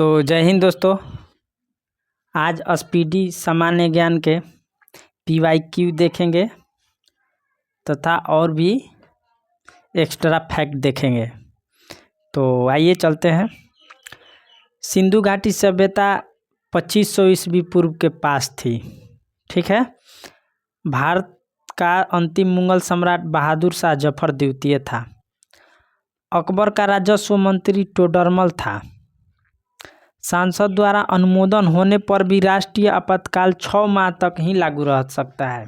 तो जय हिंद दोस्तों। आज स्पीडी सामान्य ज्ञान के PYQ देखेंगे तथा और भी एक्स्ट्रा फैक्ट देखेंगे। तो आइए चलते हैं। सिंधु घाटी सभ्यता 2500 ईस्वी पूर्व के पास थी। ठीक है। भारत का अंतिम मुगल सम्राट बहादुर शाह जफर द्वितीय था। अकबर का राजस्व मंत्री टोडरमल था। सांसद द्वारा अनुमोदन होने पर भी राष्ट्रीय आपातकाल 6 माह तक ही लागू रह सकता है।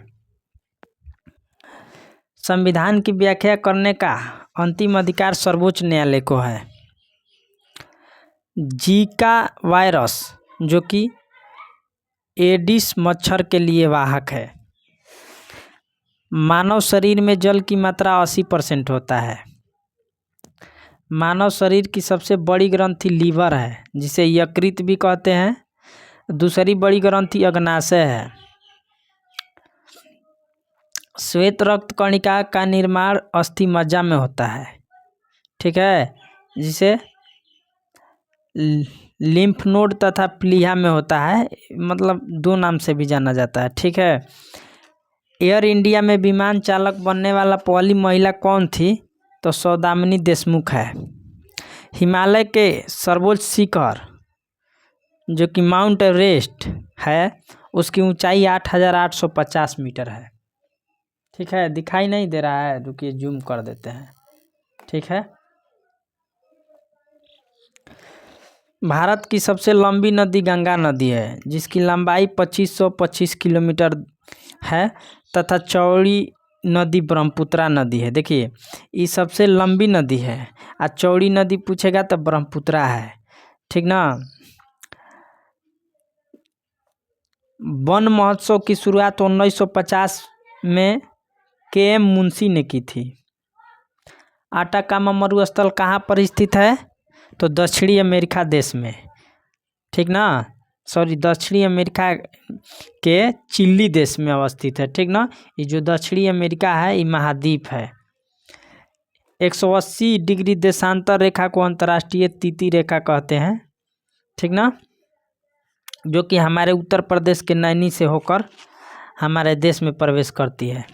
संविधान की व्याख्या करने का अंतिम अधिकार सर्वोच्च न्यायालय को है। जीका वायरस जो कि एडिस मच्छर के लिए वाहक है। मानव शरीर में जल की मात्रा 80% होता है। मानव शरीर की सबसे बड़ी ग्रंथि लीवर है, जिसे यकृत भी कहते हैं। दूसरी बड़ी ग्रंथि अग्नाशय है। श्वेत रक्त कणिका का निर्माण अस्थि मज्जा में होता है। ठीक है, जिसे लिम्फ नोड तथा प्लीहा में होता है, मतलब 2 नाम से भी जाना जाता है। ठीक है। एयर इंडिया में विमान चालक बनने वाला पहली महिला कौन थी? तो सौदामिनी देशमुख है। हिमालय के सर्वोच्च शिखर जो कि माउंट एवरेस्ट है, उसकी ऊंचाई 8850 मीटर है। ठीक है, दिखाई नहीं दे रहा है, रुकिए जूम कर देते हैं। ठीक है। भारत की सबसे लंबी नदी गंगा नदी है, जिसकी लंबाई 2525 किलोमीटर है तथा चौड़ी नदी ब्रह्मपुत्रा नदी है। देखिए, ये सबसे लंबी नदी है और चौड़ी नदी पूछेगा तो ब्रह्मपुत्रा है। ठीक ना। वन महोत्सव की शुरुआत 1950 में KM मुंशी ने की थी। आटाकामा मरुस्थल कहाँ पर स्थित है? तो दक्षिणी अमेरिका देश में। ठीक ना। दक्षिणी अमेरिका के चिली देश में अवस्थित है। ठीक ना। ये जो दक्षिणी अमेरिका है, ये महाद्वीप है। 180 डिग्री देशांतर रेखा को अंतर्राष्ट्रीय तिथि रेखा कहते हैं। ठीक ना। जो कि हमारे उत्तर प्रदेश के नैनी से होकर हमारे देश में प्रवेश करती है।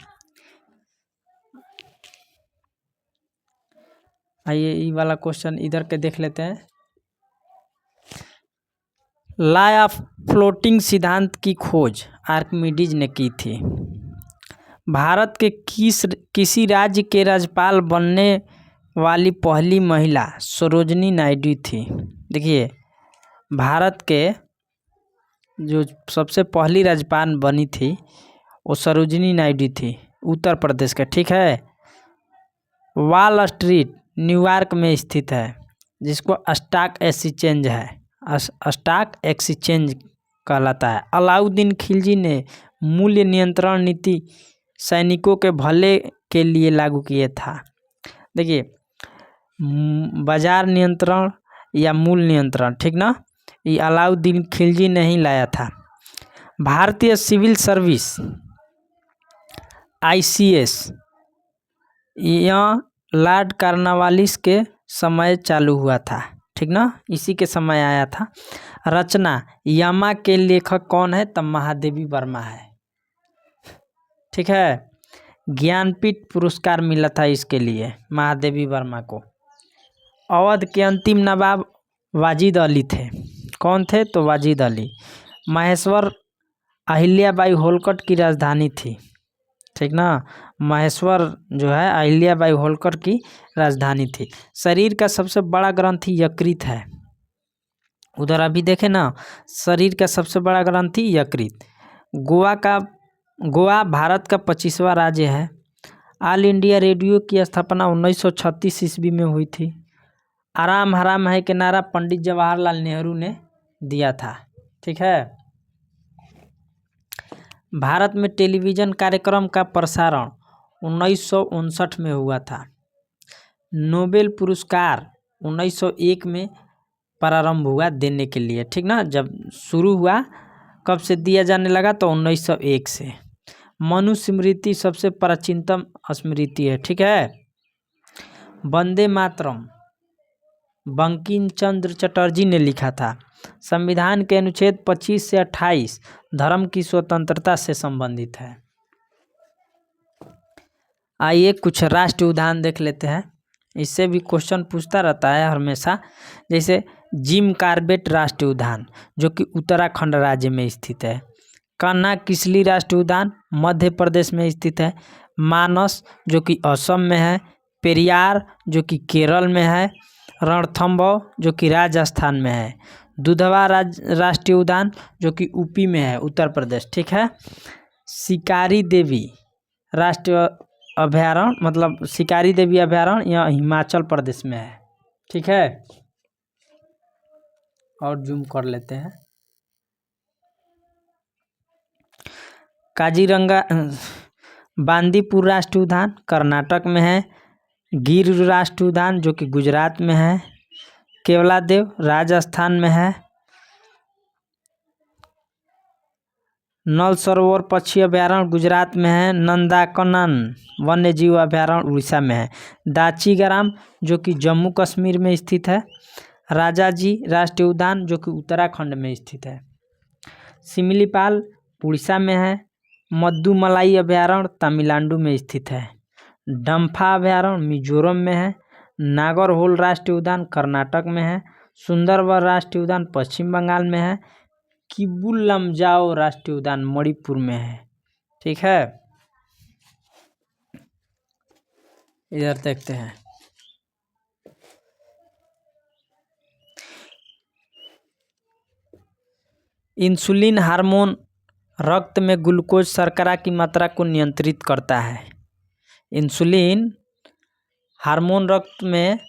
आइए ये वाला क्वेश्चन इधर के देख लेते हैं। लॉ ऑफ फ्लोटिंग सिद्धांत की खोज आर्किमिडीज ने की थी। भारत के किसी राज्य के राज्यपाल बनने वाली पहली महिला सरोजिनी नायडू थी। देखिए, भारत के जो सबसे पहली राज्यपाल बनी थी वो सरोजिनी नायडू थी, उत्तर प्रदेश के। ठीक है। वॉल स्ट्रीट न्यूयॉर्क में स्थित है, जिसको स्टॉक एक्सचेंज है, स्टॉक एक्सचेंज कहलाता है। अलाउद्दीन खिलजी ने मूल्य नियंत्रण नीति सैनिकों के भले के लिए लागू किया था। देखिए, बाजार नियंत्रण या मूल्य नियंत्रण, ठीक ना, ये अलाउद्दीन खिलजी ने ही लाया था। भारतीय सिविल सर्विस ICS यह लॉर्ड कॉर्नवालिस के समय चालू हुआ था। ठीक ना, इसी के समय आया था। रचना यमा के लेखक कौन है? तब महादेवी वर्मा है। ठीक है। ज्ञानपीठ पुरस्कार मिला था इसके लिए महादेवी वर्मा को। अवध के अंतिम नवाब वाजिद अली थे। कौन थे? तो वाजिद अली। महेश्वर अहिल्याबाई होलकर की राजधानी थी। ठीक ना। महेश्वर जो है अहिल्याबाई होलकर की राजधानी थी। शरीर का सबसे बड़ा ग्रंथि यकृत है। उधर अभी देखे ना, शरीर का सबसे बड़ा ग्रंथि यकृत। गोवा भारत का 25वां राज्य है। ऑल इंडिया रेडियो की स्थापना 1936 ईस्वी में हुई थी। आराम हराम है के नारा पंडित जवाहरलाल नेहरू ने दिया था। ठीक है। भारत में टेलीविज़न कार्यक्रम का प्रसारण 1959 में हुआ था। नोबेल पुरस्कार 1901 में प्रारंभ हुआ देने के लिए। ठीक ना। जब शुरू हुआ, कब से दिया जाने लगा? तो 1901 से। मनुस्मृति सबसे प्राचीनतम स्मृति है। ठीक है। वंदे मातरम बंकिम चंद्र चटर्जी ने लिखा था। संविधान के अनुच्छेद 25 से 28 धर्म की स्वतंत्रता से संबंधित है। आइए कुछ राष्ट्रीय उद्यान देख लेते हैं, इससे भी क्वेश्चन पूछता रहता है हमेशा। जैसे जिम कॉर्बेट राष्ट्रीय उद्यान जो कि उत्तराखंड राज्य में स्थित है। कान्हा किसली राष्ट्रीय उद्यान मध्य प्रदेश में स्थित है। मानस जो कि असम में है। पेरियार जो कि केरल में है। रणथंभौर जो कि राजस्थान में है। दुधवा राष्ट्रीय उद्यान जो कि यूपी में है, उत्तर प्रदेश, ठीक है। शिकारी देवी राष्ट्रीय अभयारण्य मतलब शिकारी देवी अभयारण्य यह हिमाचल प्रदेश में है, ठीक है। और जूम कर लेते हैं। काजीरंगा बांदीपुर राष्ट्रीय उद्यान कर्नाटक में है। गिर राष्ट्रीय उद्यान जो कि गुजरात में है। केवलादेव राजस्थान में है। नल सरोवर पक्षी अभयारण्य गुजरात में है। नंदाकनन वन्य जीव अभयारण्य उड़ीसा में है। दाचीग्राम जो कि जम्मू कश्मीर में स्थित है। राजाजी राष्ट्रीय उद्यान जो कि उत्तराखंड में स्थित है। सिमिलीपाल उड़ीसा में है। मद्दुमलाई अभयारण्य तमिलनाडु में स्थित है। डम्फा अभयारण्य मिजोरम में है। नागरहोल राष्ट्रीय उद्यान कर्नाटक में है। सुंदरवन राष्ट्रीय उद्यान पश्चिम बंगाल में है। किबुल लमजाओ राष्ट्रीय उद्यान मणिपुर में है, ठीक है। इधर देखते हैं। इंसुलिन हार्मोन रक्त में ग्लूकोज शर्करा की मात्रा को नियंत्रित करता है। इंसुलिन हार्मोन रक्त में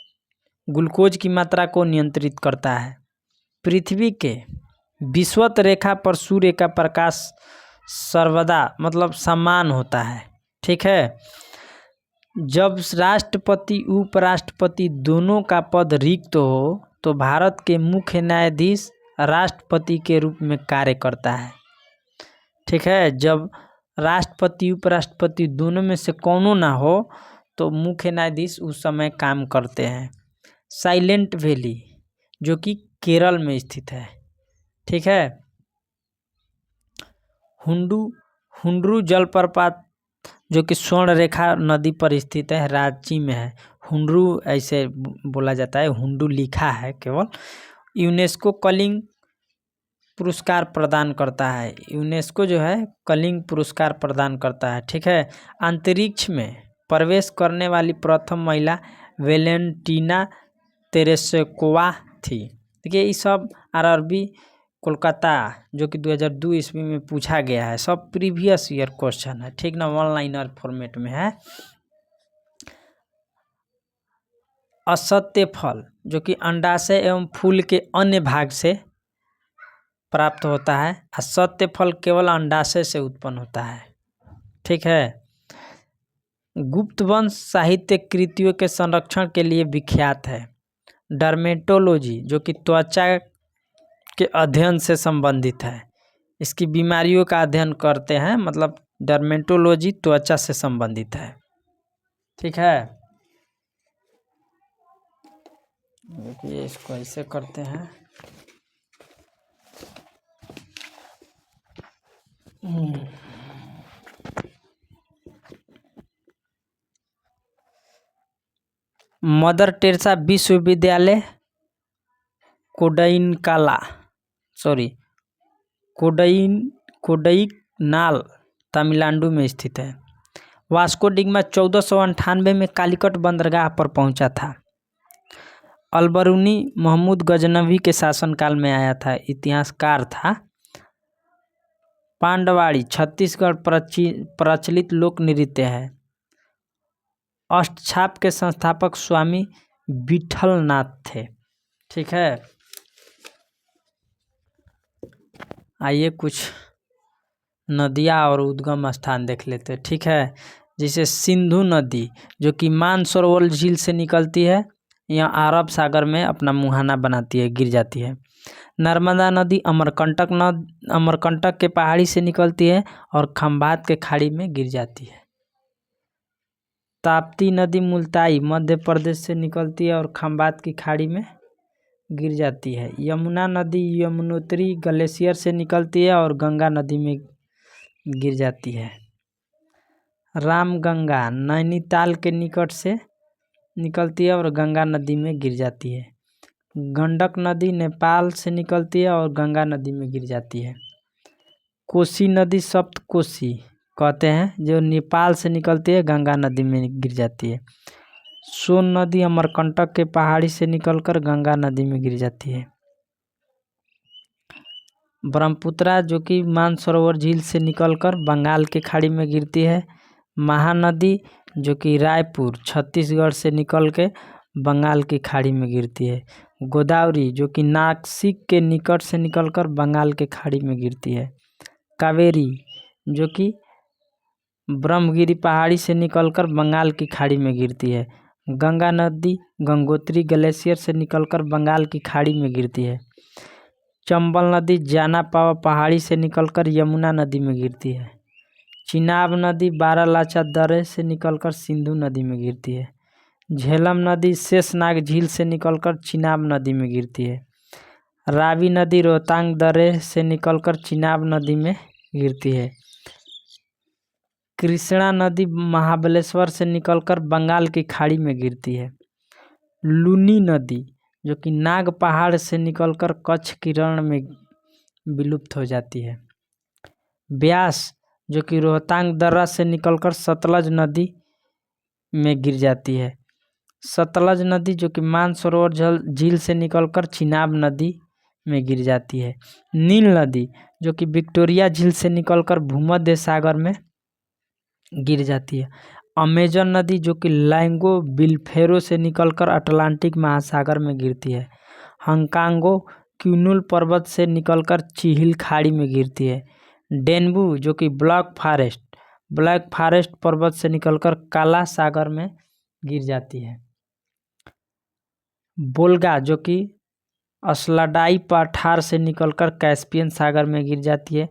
ग्लूकोज की मात्रा को नियंत्रित करता है। पृथ्वी के विषुवत रेखा पर सूर्य का प्रकाश सर्वदा मतलब समान होता है, ठीक है। जब राष्ट्रपति उपराष्ट्रपति दोनों का पद रिक्त हो तो भारत के मुख्य न्यायाधीश राष्ट्रपति के रूप में कार्य करता है, ठीक है। जब राष्ट्रपति उपराष्ट्रपति दोनों में से कोनो ना हो तो मुख्य न्यायाधीश उस समय काम करते हैं। साइलेंट वैली जो कि केरल में स्थित है, ठीक है। हुंड्रू जलप्रपात जो कि स्वर्ण रेखा नदी पर स्थित है, रांची में है। हुंड्रू ऐसे बोला जाता है, हुंडू लिखा है केवल। यूनेस्को कलिंग पुरस्कार प्रदान करता है। यूनेस्को जो है कलिंग पुरस्कार प्रदान करता है, ठीक है। अंतरिक्ष में प्रवेश करने वाली प्रथम महिला वेलेंटीना तेरेस्कोवा थी। देखिए ये सब आरआरबी कोलकाता जो कि 2002 ईस्वी में पूछा गया है, सब प्रीवियस ईयर क्वेश्चन है, ठीक ना, वन लाइनर फॉर्मेट में है। असत्य फल जो कि अंडाशय एवं फूल के अन्य भाग से प्राप्त होता है। असत्य फल केवल अंडाशय से उत्पन्न होता है, ठीक है। गुप्त वंश साहित्य कृतियों के संरक्षण के लिए विख्यात है। डर्मेटोलॉजी जो कि त्वचा के अध्ययन से संबंधित है। इसकी बीमारियों का अध्ययन करते हैं, मतलब डर्मेटोलॉजी त्वचा से संबंधित है, ठीक है। देखिए इसको ऐसे करते हैं। मदर टेरेसा विश्वविद्यालय कोडईकनाल तमिलनाडु में स्थित है। वास्को डिगामा 1498 में कालीकट बंदरगाह पर पहुंचा था। अलबरूनी महमूद गजनवी के शासनकाल में आया था, इतिहासकार था। पांडवाड़ी छत्तीसगढ़ प्रचलित लोक नृत्य है। अष्टछाप के संस्थापक स्वामी विठलनाथ थे, ठीक है। आइए कुछ नदियाँ और उद्गम स्थान देख लेते हैं, ठीक है। जैसे सिंधु नदी जो कि मानसरोवर झील से निकलती है, यहाँ अरब सागर में अपना मुहाना बनाती है, गिर जाती है। नर्मदा नदी अमरकंटक के पहाड़ी से निकलती है और खंभात के खाड़ी में गिर जाती है। ताप्ती नदी मुल्ताई मध्य प्रदेश से निकलती है और खंभात की खाड़ी में गिर जाती है। यमुना नदी यमुनोत्री ग्लेशियर से निकलती है और गंगा नदी में गिर जाती है। रामगंगा नैनीताल के निकट से निकलती है और गंगा नदी में गिर जाती है। गंडक नदी नेपाल से निकलती है और गंगा नदी में गिर जाती है। कोसी नदी सप्तकोशी कहते हैं, जो नेपाल से निकलती है, गंगा नदी में गिर जाती है। सोन नदी अमरकंटक के पहाड़ी से निकलकर गंगा नदी में गिर जाती है। ब्रह्मपुत्रा जो कि मानसरोवर झील से निकलकर बंगाल की खाड़ी में गिरती है। महानदी जो कि रायपुर छत्तीसगढ़ से निकल के बंगाल की खाड़ी में गिरती है। गोदावरी जो कि नासिक के निकट से निकलकर बंगाल के खाड़ी में गिरती है। कावेरी जो कि ब्रह्मगिरी पहाड़ी से निकलकर बंगाल की खाड़ी में गिरती है। गंगा नदी गंगोत्री ग्लेशियर से निकलकर बंगाल की खाड़ी में गिरती है। चंबल नदी जानापावा पहाड़ी से निकलकर यमुना नदी में गिरती है। चिनाब नदी बारालाचा दर्रे से निकलकर सिंधु नदी में गिरती है। झेलम नदी शेषनाग झील से निकलकर चिनाब नदी में गिरती है। रावी नदी रोहतांग दर्रे से निकलकर चिनाब नदी में गिरती है। कृष्णा नदी महाबलेश्वर से निकलकर बंगाल की खाड़ी में गिरती है। लूनी नदी जो कि नाग पहाड़ से निकलकर कच्छ की रण में विलुप्त हो जाती है। ब्यास जो कि रोहतांग दर्रा से निकलकर सतलज नदी में गिर जाती है। सतलज नदी जो कि मानसरोवर झील से निकलकर चिनाब नदी में गिर जाती है। नील नदी जो कि विक्टोरिया झील से निकलकर भूमध्य सागर में गिर जाती है। अमेजन नदी जो कि लैंगो बिलफेरो से निकलकर अटलांटिक महासागर में गिरती है। हंकांगो क्यूनुल पर्वत से निकलकर चिहिल खाड़ी में गिरती है। डेनबू जो कि ब्लैक फॉरेस्ट पर्वत से निकलकर काला सागर में गिर जाती है। बोल्गा जो कि असलाडाई पठार से निकलकर कैस्पियन सागर में गिर जाती है।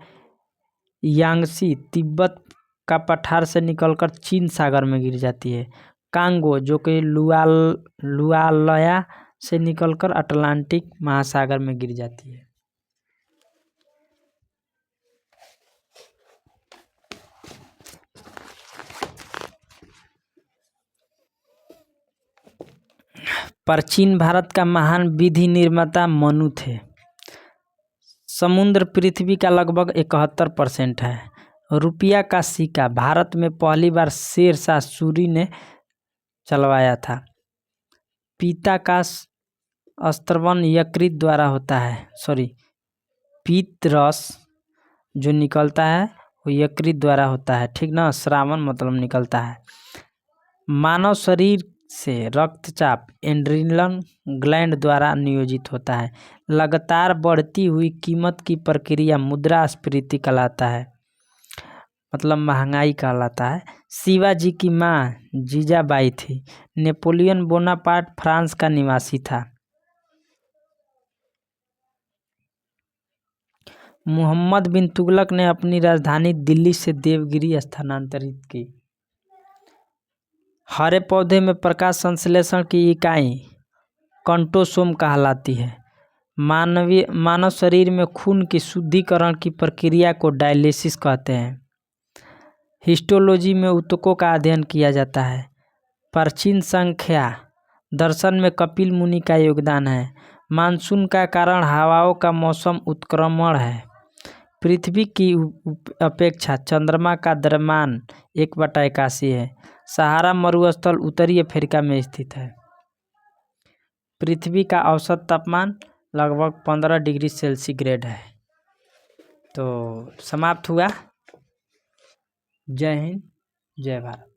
यांगसी तिब्बत का पठार से निकलकर चीन सागर में गिर जाती है। कांगो जो कि लुआलया से निकलकर अटलांटिक महासागर में गिर जाती है। प्राचीन भारत का महान विधि निर्माता मनु थे। समुद्र पृथ्वी का लगभग 71% है। रुपया का सिक्का भारत में पहली बार शेरशाह सूरी ने चलवाया था। पीता का स्त्रवन यकृत द्वारा होता है। पीत रस जो निकलता है वो यकृत द्वारा होता है, ठीक ना। श्रावण मतलब निकलता है। मानव शरीर से रक्तचाप एड्रिनल ग्लैंड द्वारा नियोजित होता है। लगातार बढ़ती हुई कीमत की प्रक्रिया मुद्रास्फीति कहलाता है, मतलब महंगाई कहलाता है। शिवाजी की माँ जीजाबाई थी। नेपोलियन बोनापार्ट फ्रांस का निवासी था। मोहम्मद बिन तुगलक ने अपनी राजधानी दिल्ली से देवगिरी स्थानांतरित की। हरे पौधे में प्रकाश संश्लेषण की इकाई कंटोसोम कहलाती है। मानव शरीर में खून की शुद्धिकरण की प्रक्रिया को डायलिसिस कहते हैं। हिस्टोलॉजी में ऊतकों का अध्ययन किया जाता है। प्राचीन संख्या दर्शन में कपिल मुनि का योगदान है। मानसून का कारण हवाओं का मौसम उत्क्रमण है। पृथ्वी की अपेक्षा चंद्रमा का द्रव्यमान 1/81 है। सहारा मरुस्थल उत्तरी अफ्रीका में स्थित है। पृथ्वी का औसत तापमान लगभग 15 डिग्री सेंटीग्रेड है। तो समाप्त हुआ। जय हिंद, जय भारत।